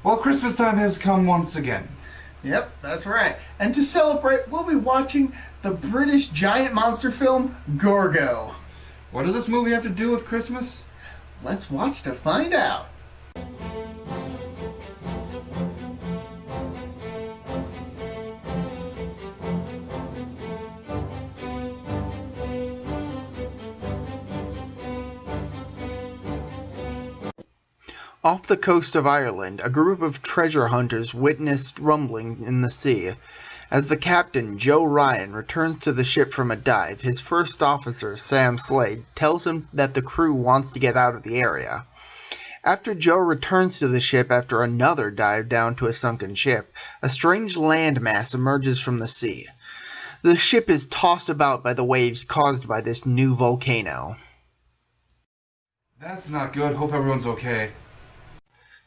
Well, Christmas time has come once again. Yep, that's right. And to celebrate, we'll be watching the British giant monster film, Gorgo. What does this movie have to do with Christmas? Let's watch to find out. Off the coast of Ireland, a group of treasure hunters witnessed rumbling in the sea. As the captain, Joe Ryan, returns to the ship from a dive, his first officer, Sam Slade, tells him that the crew wants to get out of the area. After Joe returns to the ship after another dive down to a sunken ship, a strange landmass emerges from the sea. The ship is tossed about by the waves caused by this new volcano. That's not good. Hope everyone's okay.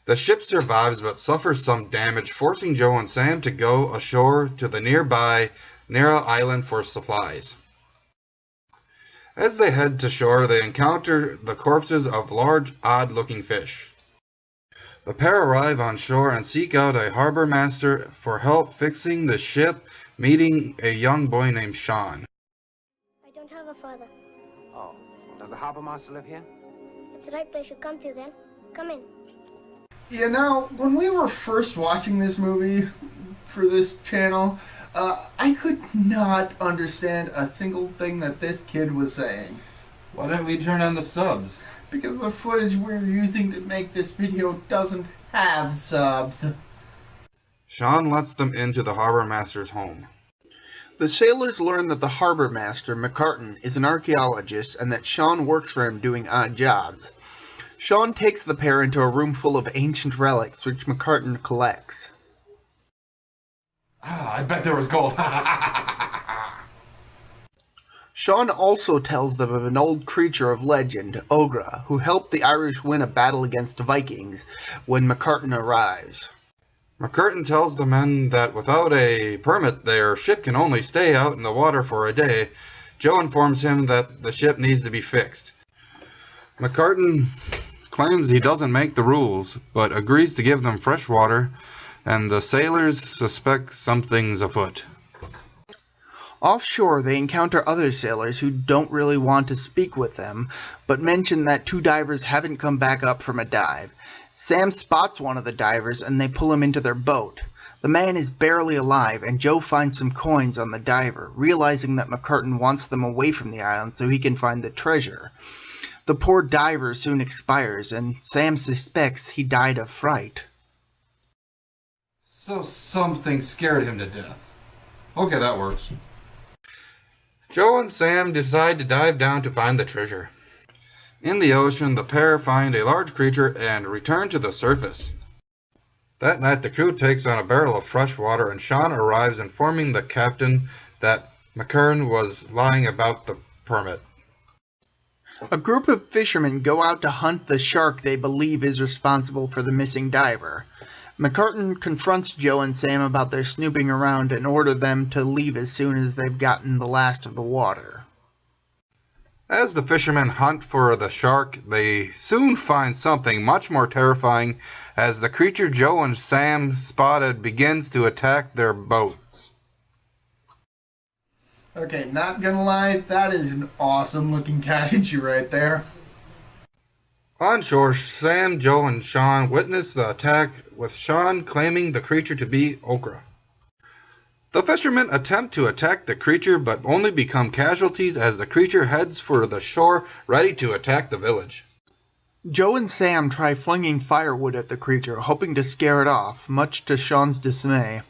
The ship survives but suffers some damage, forcing Joe and Sam to go ashore to the nearby Nera Island for supplies. As they head to shore, they encounter the corpses of large, odd-looking fish. The pair arrive on shore and seek out a harbor master for help fixing the ship, meeting a young boy named Sean. I don't have a father. Oh, does the harbor master live here? It's the right place you come to then. Come in. You know, when we were first watching this movie for this channel, I could not understand a single thing that this kid was saying. Why didn't we turn on the subs? Because the footage we're using to make this video doesn't have subs. Sean lets them into the harbor master's home. The sailors learn that the harbor master, McCartan, is an archaeologist and that Sean works for him doing odd jobs. Sean takes the pair into a room full of ancient relics which McCartan collects. I bet there was gold. Sean also tells them of an old creature of legend, Ogre, who helped the Irish win a battle against Vikings when McCartan arrives. McCartan tells the men that without a permit their ship can only stay out in the water for a day. Joe informs him that the ship needs to be fixed. McCartan claims he doesn't make the rules, but agrees to give them fresh water, and the sailors suspect something's afoot. Offshore, they encounter other sailors who don't really want to speak with them, but mention that two divers haven't come back up from a dive. Sam spots one of the divers, and they pull him into their boat. The man is barely alive, and Joe finds some coins on the diver, realizing that McCartan wants them away from the island so he can find the treasure. The poor diver soon expires, and Sam suspects he died of fright. So something scared him to death. Okay, that works. Joe and Sam decide to dive down to find the treasure. In the ocean, the pair find a large creature and return to the surface. That night, the crew takes on a barrel of fresh water, and Sean arrives informing the captain that McCartan was lying about the permit. A group of fishermen go out to hunt the shark they believe is responsible for the missing diver. McCartan confronts Joe and Sam about their snooping around and orders them to leave as soon as they've gotten the last of the water. As the fishermen hunt for the shark, they soon find something much more terrifying as the creature Joe and Sam spotted begins to attack their boats. Okay, not gonna lie, that is an awesome looking kaiju right there. On shore, Sam, Joe, and Sean witness the attack, with Sean claiming the creature to be Ogre. The fishermen attempt to attack the creature, but only become casualties as the creature heads for the shore, ready to attack the village. Joe and Sam try flinging firewood at the creature, hoping to scare it off, much to Sean's dismay.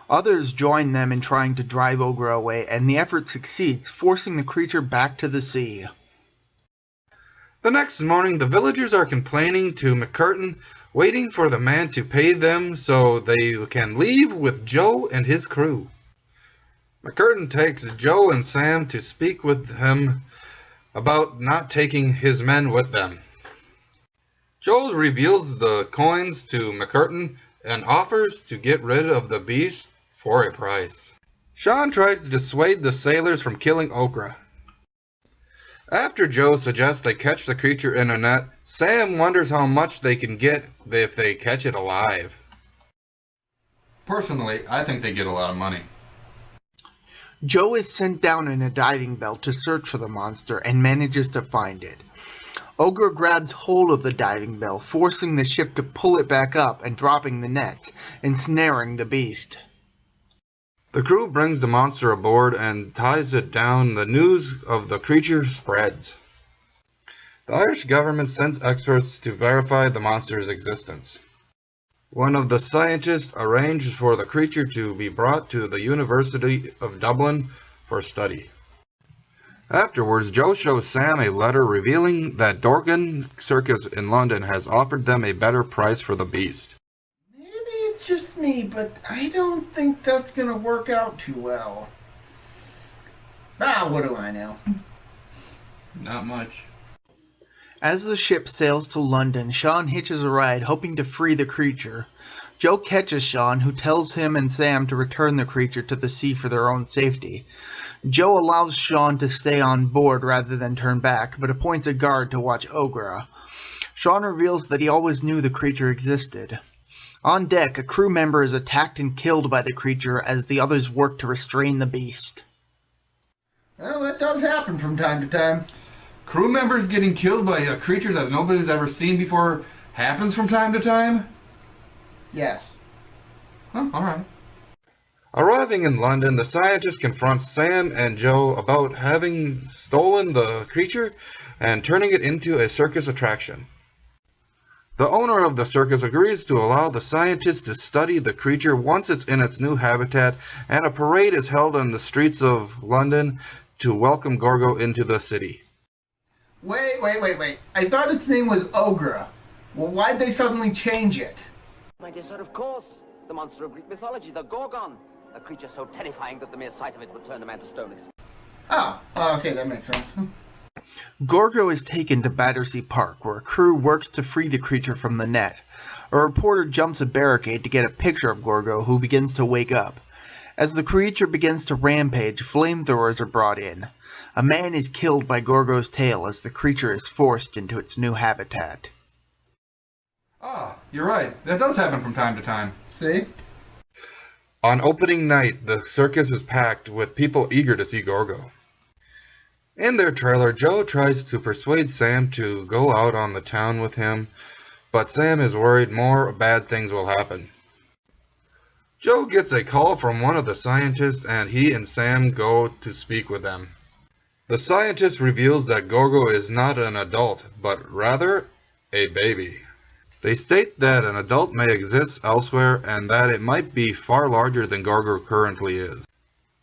Others join them in trying to drive Ogre away, and the effort succeeds, forcing the creature back to the sea. The next morning, the villagers are complaining to McCartan, waiting for the man to pay them so they can leave with Joe and his crew. McCartan takes Joe and Sam to speak with him about not taking his men with them. Joe reveals the coins to McCartan and offers to get rid of the beast for a price. Sean tries to dissuade the sailors from killing Okra. After Joe suggests they catch the creature in a net, Sam wonders how much they can get if they catch it alive. Personally, I think they get a lot of money. Joe is sent down in a diving bell to search for the monster and manages to find it. Ogre grabs hold of the diving bell, forcing the ship to pull it back up and dropping the nets, ensnaring the beast. The crew brings the monster aboard and ties it down. The news of the creature spreads. The Irish government sends experts to verify the monster's existence. One of the scientists arranges for the creature to be brought to the University of Dublin for study. Afterwards, Joe shows Sam a letter revealing that Dorgan Circus in London has offered them a better price for the beast. Maybe it's just me, but I don't think that's gonna work out too well. What do I know? Not much. As the ship sails to London, Sean hitches a ride, hoping to free the creature. Joe catches Sean, who tells him and Sam to return the creature to the sea for their own safety. Joe allows Sean to stay on board rather than turn back, but appoints a guard to watch Ogre. Sean reveals that he always knew the creature existed. On deck, a crew member is attacked and killed by the creature as the others work to restrain the beast. Well, that does happen from time to time. Crew members getting killed by a creature that nobody's ever seen before happens from time to time? Yes. Huh, alright. Arriving in London, the scientist confronts Sam and Joe about having stolen the creature and turning it into a circus attraction. The owner of the circus agrees to allow the scientist to study the creature once it's in its new habitat, and a parade is held on the streets of London to welcome Gorgo into the city. Wait. I thought its name was Ogre. Well, why'd they suddenly change it? My dear sir, of course. The monster of Greek mythology, the Gorgon. A creature so terrifying that the mere sight of it would turn a man to stone. Oh, okay, that makes sense. Gorgo is taken to Battersea Park, where a crew works to free the creature from the net. A reporter jumps a barricade to get a picture of Gorgo, who begins to wake up. As the creature begins to rampage, flamethrowers are brought in. A man is killed by Gorgo's tail as the creature is forced into its new habitat. Ah, you're right. That does happen from time to time. See? On opening night, the circus is packed with people eager to see Gorgo. In their trailer, Joe tries to persuade Sam to go out on the town with him, but Sam is worried more bad things will happen. Joe gets a call from one of the scientists, and he and Sam go to speak with them. The scientist reveals that Gorgo is not an adult, but rather a baby. They state that an adult may exist elsewhere and that it might be far larger than Gorgo currently is.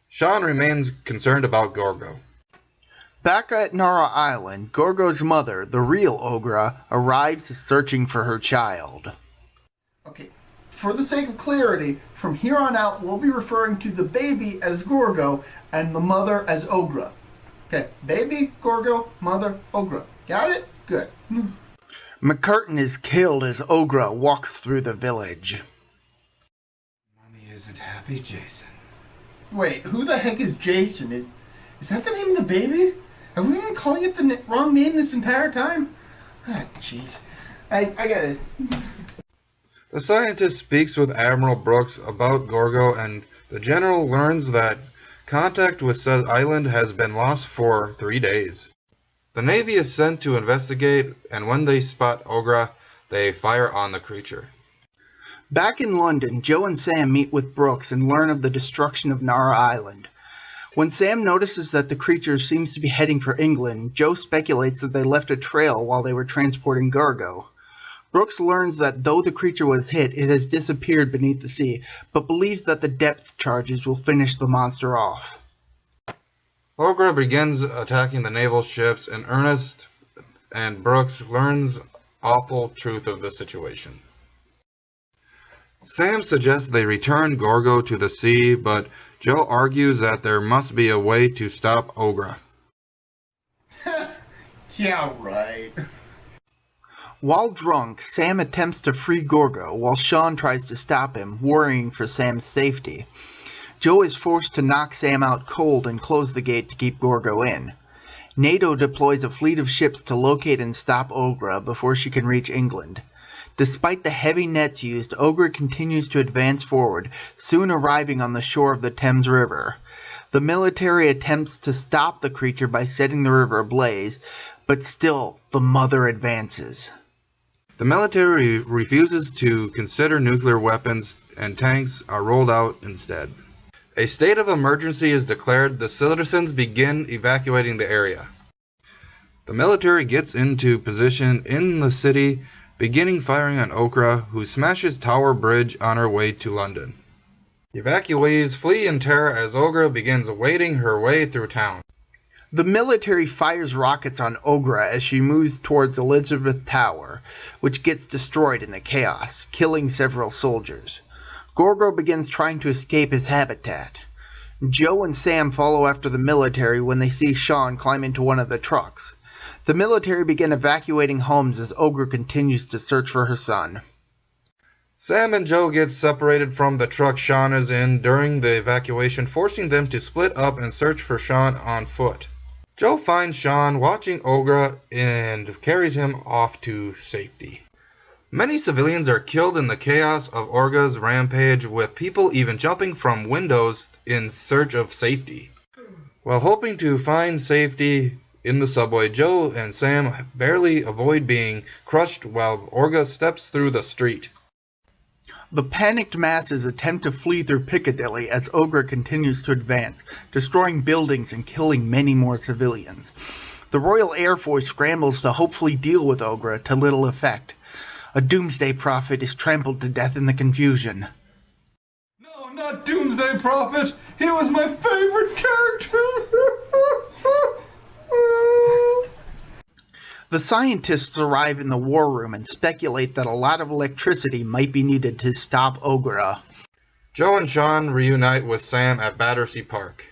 Sean remains concerned about Gorgo. Back at Nara Island, Gorgo's mother, the real Ogre, arrives searching for her child. Okay, for the sake of clarity, from here on out, we'll be referring to the baby as Gorgo and the mother as Ogre. Okay, baby, Gorgo, mother, Ogre. Got it? Good. McCurtain is killed as Ogre walks through the village. Mommy isn't happy, Jason. Wait, who the heck is Jason? Is that the name of the baby? Have we been calling it the wrong name this entire time? Ah, jeez. I got it. The scientist speaks with Admiral Brooks about Gorgo, and the general learns that contact with said island has been lost for 3 days. The Navy is sent to investigate, and when they spot Ogre, they fire on the creature. Back in London, Joe and Sam meet with Brooks and learn of the destruction of Nara Island. When Sam notices that the creature seems to be heading for England, Joe speculates that they left a trail while they were transporting Gorgo. Brooks learns that though the creature was hit, it has disappeared beneath the sea, but believes that the depth charges will finish the monster off. Ogre begins attacking the naval ships in earnest, and Brooks learns awful truth of the situation. Sam suggests they return Gorgo to the sea, but Joe argues that there must be a way to stop Ogre. Yeah, right. While drunk, Sam attempts to free Gorgo while Sean tries to stop him, worrying for Sam's safety. Joe is forced to knock Sam out cold and close the gate to keep Gorgo in. NATO deploys a fleet of ships to locate and stop Ogra before she can reach England. Despite the heavy nets used, Ogra continues to advance forward, soon arriving on the shore of the Thames River. The military attempts to stop the creature by setting the river ablaze, but still the mother advances. The military refuses to consider nuclear weapons and tanks are rolled out instead. A state of emergency is declared. The citizens begin evacuating the area. The military gets into position in the city, beginning firing on Ogra, who smashes Tower Bridge on her way to London. The evacuees flee in terror as Ogra begins wading her way through town. The military fires rockets on Ogra as she moves towards Elizabeth Tower, which gets destroyed in the chaos, killing several soldiers. Gorgo begins trying to escape his habitat. Joe and Sam follow after the military when they see Sean climb into one of the trucks. The military begin evacuating homes as Ogra continues to search for her son. Sam and Joe get separated from the truck Sean is in during the evacuation, forcing them to split up and search for Sean on foot. Joe finds Sean watching Ogra and carries him off to safety. Many civilians are killed in the chaos of Ogra's rampage, with people even jumping from windows in search of safety. While hoping to find safety in the subway, Joe and Sam barely avoid being crushed while Ogra steps through the street. The panicked masses attempt to flee through Piccadilly as Ogra continues to advance, destroying buildings and killing many more civilians. The Royal Air Force scrambles to hopefully deal with Ogra, to little effect. A doomsday prophet is trampled to death in the confusion. No, not Doomsday Prophet! He was my favorite character! The scientists arrive in the war room and speculate that a lot of electricity might be needed to stop Ogra. Joe and Sean reunite with Sam at Battersea Park.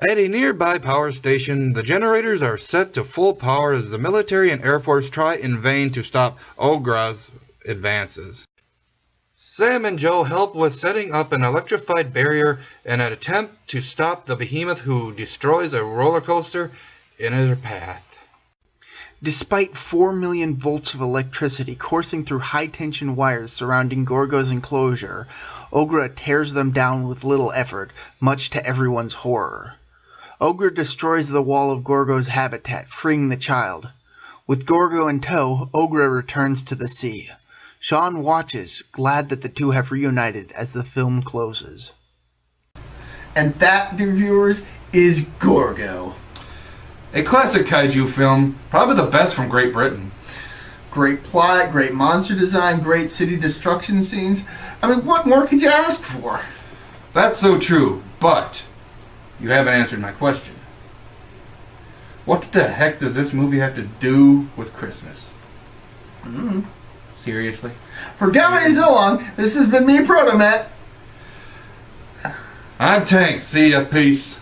At a nearby power station, the generators are set to full power as the military and Air Force try in vain to stop Ogra's advances. Sam and Joe help with setting up an electrified barrier in an attempt to stop the behemoth who destroys a roller coaster in their path. Despite 4 million volts of electricity coursing through high-tension wires surrounding Gorgo's enclosure, Ogra tears them down with little effort, much to everyone's horror. Ogra destroys the wall of Gorgo's habitat, freeing the child. With Gorgo in tow, Ogra returns to the sea. Sean watches, glad that the two have reunited as the film closes. And that, dear viewers, is Gorgo. A classic kaiju film, probably the best from Great Britain. Great plot, great monster design, great city destruction scenes. I mean, what more could you ask for? That's so true, but you haven't answered my question. What the heck does this movie have to do with Christmas? Seriously? For Gamezillong, this has been me, Protomet. I'm Tanks. See ya. Peace.